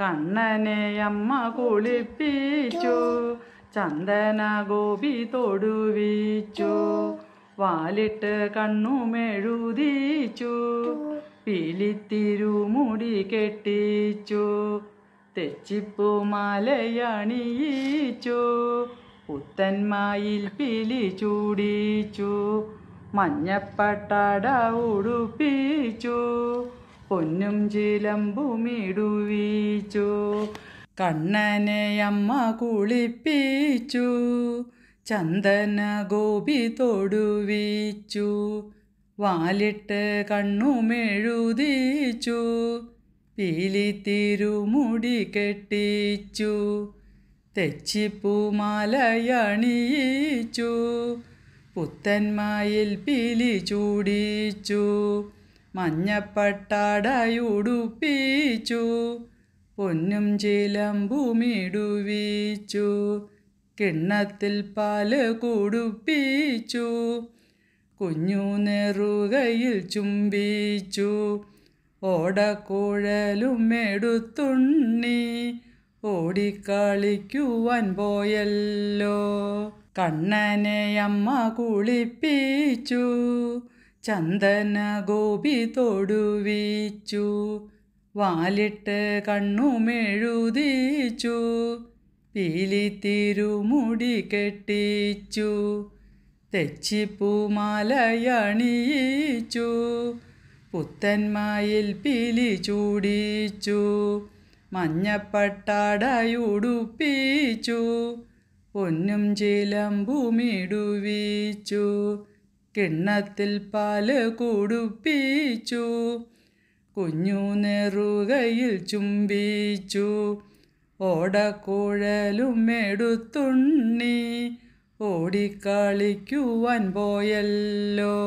കണ്ണനെ അമ്മ കുളിപ്പിച്ചു, ചന്ദന ഗോപി തൊടുവിച്ചു, വാലിട്ട് കണ്ണുമെഴുതിച്ചു, പിലിത്തിരുമുടി കെട്ടിച്ചു, തെച്ചിപ്പൂമാലയണിയിച്ചു, പുത്തന്മായിൽ പിലി ചൂടിച്ചു, മഞ്ഞപ്പട്ടാട ഉടുപ്പിച്ചു, പൊന്നും ചിലമ്പുമിടുവിച്ചു. കണ്ണനെ അമ്മ കുളിപ്പിച്ചു, ചന്ദന ഗോപി തൊടുവിച്ചു, വാലിട്ട് കണ്ണുമെഴുതിച്ചു, പീലിത്തിരുമുടി കെട്ടിച്ചു, തെച്ചിപ്പൂമാലയണിയിച്ചു, പുത്തന്മായിൽ പിലി ചൂടിച്ചു, മഞ്ഞപ്പട്ടാടയുടുപ്പിച്ചു, പൊന്നും ചിലമ്പുമിടുവിച്ചു, കിണ്ണത്തിൽ പാല് കുടുപ്പിച്ചു, കുഞ്ഞു നെറുകയിൽ ചുംബിച്ചു, ഓടക്കുഴലും എടുത്തുണ്ണി ഓടിക്കളിക്കുവാൻ പോയല്ലോ. കണ്ണനെ അമ്മ കുളിപ്പിച്ചു, ചന്ദന ഗോപി തൊടുവിച്ചു, വാലിട്ട് കണ്ണുമെഴുതിച്ചു, പീലിത്തിരുമുടി കെട്ടിച്ചു, തെച്ചിപ്പൂമാലയണിയിച്ചു, പുത്തന്മായിൽ പിലി ചൂടിച്ചു, മഞ്ഞപ്പട്ടാടയുടുപ്പിച്ചു, പൊന്നും ചിലമ്പുമിടുവിച്ചു, കിണ്ണത്തിൽ പാല് കുടുപ്പിച്ചു, കുഞ്ഞു നെറുകയിൽ ചുംബിച്ചു, ഓടക്കുഴലും എടുത്തുണ്ണി ഓടിക്കളിക്കുവാൻ പോയല്ലോ.